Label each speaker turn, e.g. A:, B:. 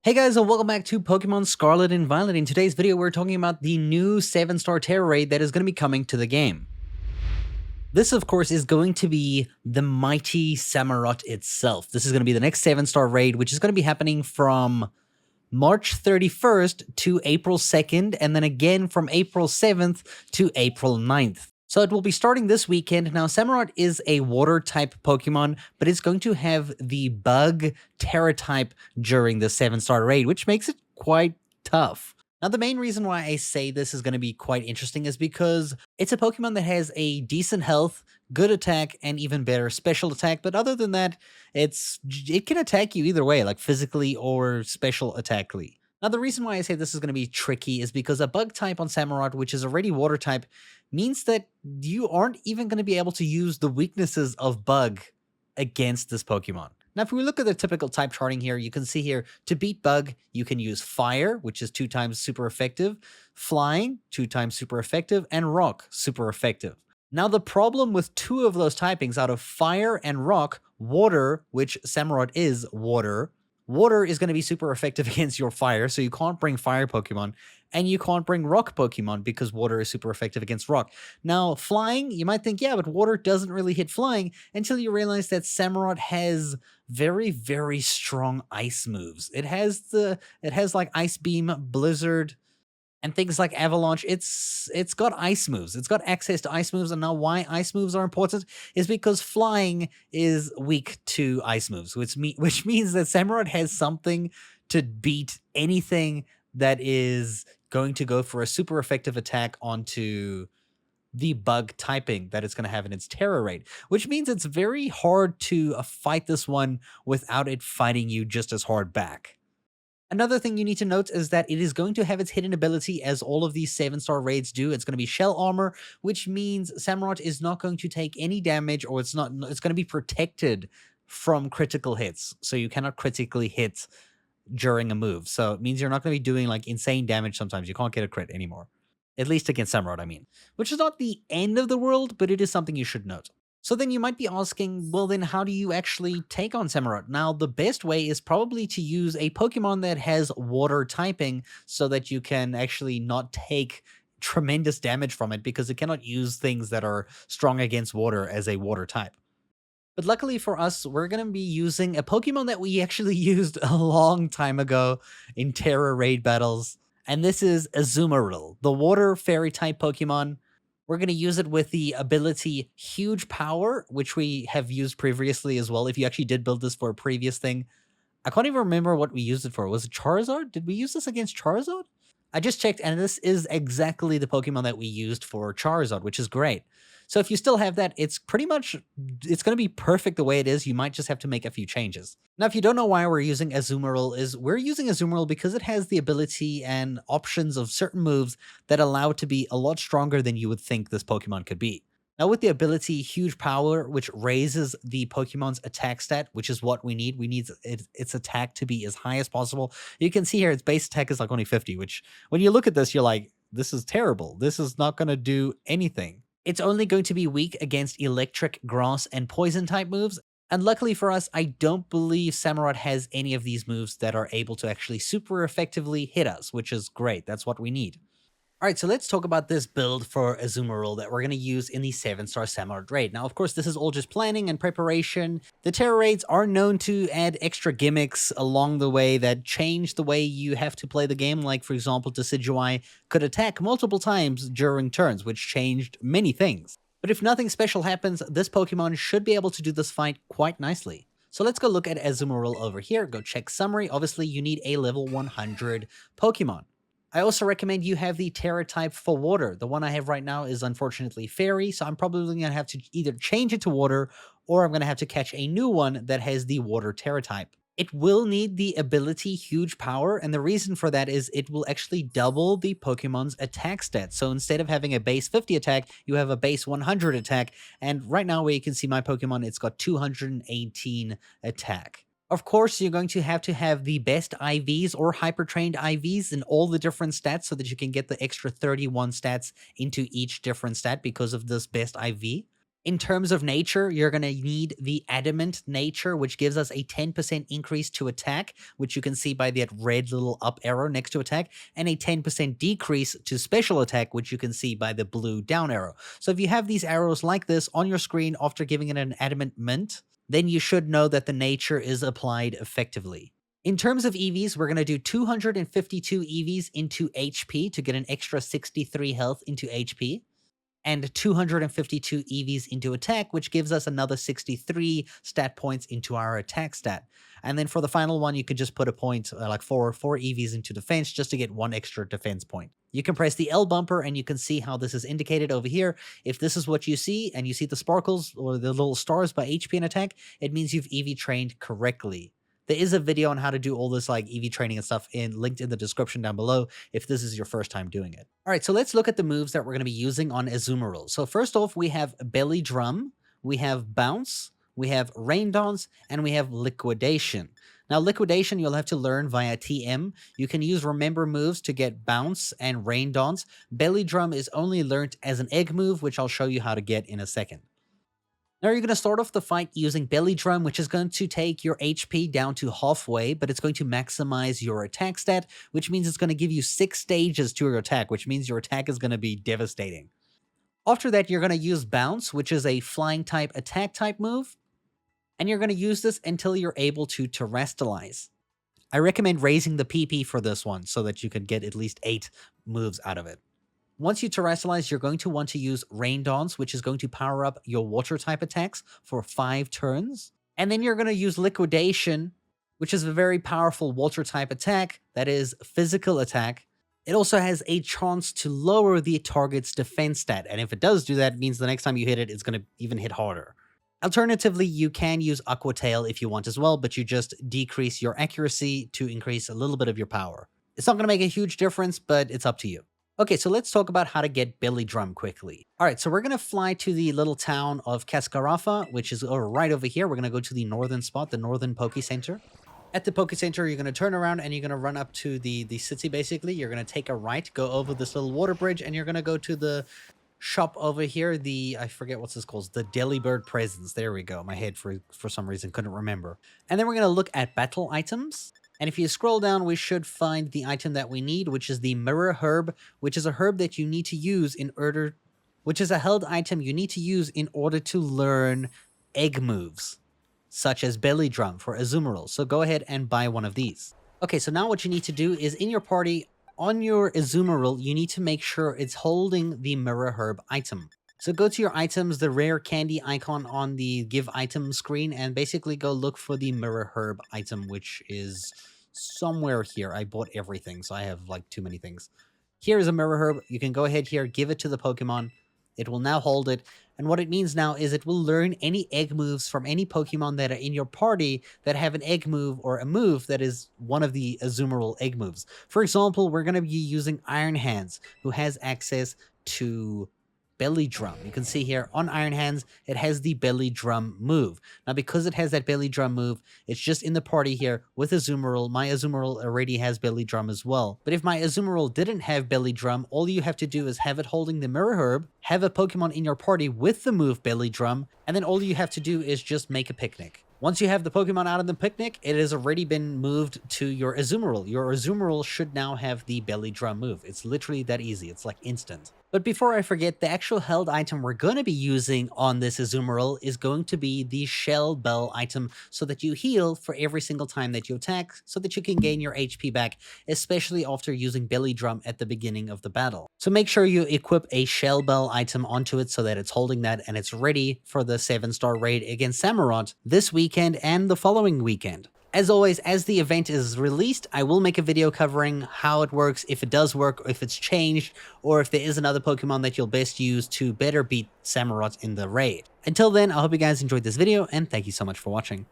A: Hey guys, and welcome back to Pokemon Scarlet and Violet. In today's video, we're talking about the new 7-star Tera raid that is going to be coming to the game. This, of course, is going to be the mighty Samurott itself. This is going to be the next 7-star raid, which is going to be happening from March 31st to April 2nd, and then again from April 7th to April 9th. So it will be starting this weekend. Now, Samurott is a water-type Pokemon, but it's going to have the bug Tera type during the 7-star raid, which makes it quite tough. Now, the main reason why I say this is going to be quite interesting is because it's a Pokemon that has a decent health, good attack, and even better special attack. But other than that, it can attack you either way, like physically or special attackly. Now, the reason why I say this is going to be tricky is because a bug type on Samurott, which is already water type, means that you aren't even going to be able to use the weaknesses of bug against this Pokemon. Now, if we look at the typical type charting here, you can see here, to beat bug, you can use fire, which is 2 times super effective, flying, 2 times super effective, and rock, super effective. Now, the problem with 2 of those typings out of fire and rock, water, which Samurott is water is going to be super effective against your fire, so you can't bring fire Pokemon, and you can't bring rock Pokemon because water is super effective against rock. Now, flying, you might think, yeah, but water doesn't really hit flying, until you realize that Samurott has very, very strong ice moves. It has like Ice Beam, Blizzard, and things like Avalanche. It's got ice moves. It's got access to ice moves, and now why ice moves are important is because flying is weak to ice moves, which means that Samurott has something to beat anything that is going to go for a super effective attack onto the bug typing that it's going to have in its Tera raid, which means it's very hard to fight this one without it fighting you just as hard back. Another thing you need to note is that it is going to have its hidden ability, as all of these 7-star raids do. It's going to be shell armor, which means Samurott is not going to take any damage, or it's going to be protected from critical hits. So you cannot critically hit during a move. So it means you're not going to be doing like insane damage sometimes. You can't get a crit anymore. At least against Samurott, I mean. Which is not the end of the world, but it is something you should note. So then you might be asking, well then how do you actually take on Samurott? Now, the best way is probably to use a Pokemon that has water typing so that you can actually not take tremendous damage from it, because it cannot use things that are strong against water as a water type. But luckily for us, we're going to be using a Pokemon that we actually used a long time ago in Tera raid battles, and this is Azumarill, the water fairy type Pokemon. We're going to use it with the ability Huge Power, which we have used previously as well. If you actually did build this for a previous thing. I can't even remember what we used it for. Was it Charizard? Did we use this against Charizard? I just checked, and this is exactly the Pokemon that we used for Charizard, which is great. So if you still have that, it's going to be perfect the way it is. You might just have to make a few changes. Now, if you don't know why we're using Azumarill, we're using Azumarill because it has the ability and options of certain moves that allow it to be a lot stronger than you would think this Pokemon could be. Now, with the ability Huge Power, which raises the Pokemon's attack stat, which is what we need. We need its attack to be as high as possible. You can see here its base attack is like only 50, which when you look at this, you're like, this is terrible. This is not going to do anything. It's only going to be weak against electric, grass, and poison type moves. And luckily for us, I don't believe Samurott has any of these moves that are able to actually super effectively hit us, which is great. That's what we need. Alright, so let's talk about this build for Azumarill that we're going to use in the 7-star Samurott raid. Now, of course, this is all just planning and preparation. The Tera raids are known to add extra gimmicks along the way that change the way you have to play the game. Like, for example, Decidueye could attack multiple times during turns, which changed many things. But if nothing special happens, this Pokemon should be able to do this fight quite nicely. So let's go look at Azumarill over here. Go check summary. Obviously, you need a level 100 Pokemon. I also recommend you have the Tera type for water. The one I have right now is unfortunately fairy, so I'm probably going to have to either change it to water, or I'm going to have to catch a new one that has the water Tera type. It will need the ability Huge Power, and the reason for that is it will actually double the Pokemon's attack stats. So instead of having a base 50 attack, you have a base 100 attack, and right now where you can see my Pokemon, it's got 218 attack. Of course, you're going to have the best IVs or hyper-trained IVs in all the different stats so that you can get the extra 31 stats into each different stat because of this best IV. In terms of nature, you're going to need the Adamant Nature, which gives us a 10% increase to attack, which you can see by that red little up arrow next to attack, and a 10% decrease to special attack, which you can see by the blue down arrow. So if you have these arrows like this on your screen after giving it an Adamant Mint, then you should know that the nature is applied effectively. In terms of EVs, we're going to do 252 EVs into HP to get an extra 63 health into HP, and 252 EVs into attack, which gives us another 63 stat points into our attack stat. And then for the final one, you could just put a point, like four EVs into defense, just to get one extra defense point. You can press the L bumper and you can see how this is indicated over here. If this is what you see, and you see the sparkles or the little stars by HP and attack, it means you've EV trained correctly. There is a video on how to do all this like EV training and stuff linked in the description down below if this is your first time doing it. All right, so let's look at the moves that we're going to be using on Azumarill. So first off, we have Belly Drum, we have Bounce, we have Rain Dance, and we have Liquidation. Now, Liquidation you'll have to learn via TM. You can use Remember moves to get Bounce and Rain Dance. Belly Drum is only learnt as an egg move, which I'll show you how to get in a second. Now you're going to start off the fight using Belly Drum, which is going to take your HP down to halfway, but it's going to maximize your attack stat, which means it's going to give you 6 stages to your attack, which means your attack is going to be devastating. After that, you're going to use Bounce, which is a flying type attack type move, and you're going to use this until you're able to terrestrialize. I recommend raising the PP for this one so that you can get at least 8 moves out of it. Once you terrestrialize, you're going to want to use Rain Dance, which is going to power up your water type attacks for 5 turns. And then you're going to use Liquidation, which is a very powerful water type attack that is physical attack. It also has a chance to lower the target's defense stat. And if it does do that, it means the next time you hit it, it's going to even hit harder. Alternatively, you can use Aqua Tail if you want as well, but you just decrease your accuracy to increase a little bit of your power. It's not going to make a huge difference, but it's up to you. Okay, so let's talk about how to get Belly Drum quickly. All right, so we're going to fly to the little town of Cascarafa, which is right over here. We're going to go to the northern spot, the northern Poke Center. At the Poke Center, you're going to turn around and you're going to run up to the city, basically. You're going to take a right, go over this little water bridge, and you're going to go to the shop over here, I forget what's this called, the Delibird Presents. There we go. My head, for some reason, couldn't remember. And then we're going to look at battle items. And if you scroll down, we should find the item that we need, which is the Mirror Herb, which is a herb that you need to use which is a held item you need to use in order to learn egg moves, such as Belly Drum for Azumarill. So go ahead and buy one of these. Okay, so now what you need to do is in your party, on your Azumarill, you need to make sure it's holding the Mirror Herb item. So go to your items, the rare candy icon on the give item screen, and basically go look for the Mirror Herb item, which is somewhere here. I bought everything, so I have like too many things. Here is a Mirror Herb. You can go ahead here, give it to the Pokemon. It will now hold it. And what it means now is it will learn any egg moves from any Pokemon that are in your party that have an egg move or a move that is one of the Azumarill egg moves. For example, we're going to be using Iron Hands, who has access to Belly Drum. You can see here on Iron Hands, it has the Belly Drum move. Now, because it has that Belly Drum move, it's just in the party here with Azumarill. My Azumarill already has Belly Drum as well. But if my Azumarill didn't have Belly Drum, all you have to do is have it holding the Mirror Herb, have a Pokemon in your party with the move Belly Drum, and then all you have to do is just make a picnic. Once you have the Pokemon out of the picnic, it has already been moved to your Azumarill. Your Azumarill should now have the Belly Drum move. It's literally that easy. It's like instant. But before I forget, the actual held item we're going to be using on this Azumarill is going to be the Shell Bell item, so that you heal for every single time that you attack, so that you can gain your HP back, especially after using Belly Drum at the beginning of the battle. So make sure you equip a Shell Bell item onto it so that it's holding that and it's ready for the 7-star raid against Samurott this weekend and the following weekend. As always, as the event is released, I will make a video covering how it works, if it does work, if it's changed, or if there is another Pokemon that you'll best use to better beat Samurott in the raid. Until then, I hope you guys enjoyed this video, and thank you so much for watching.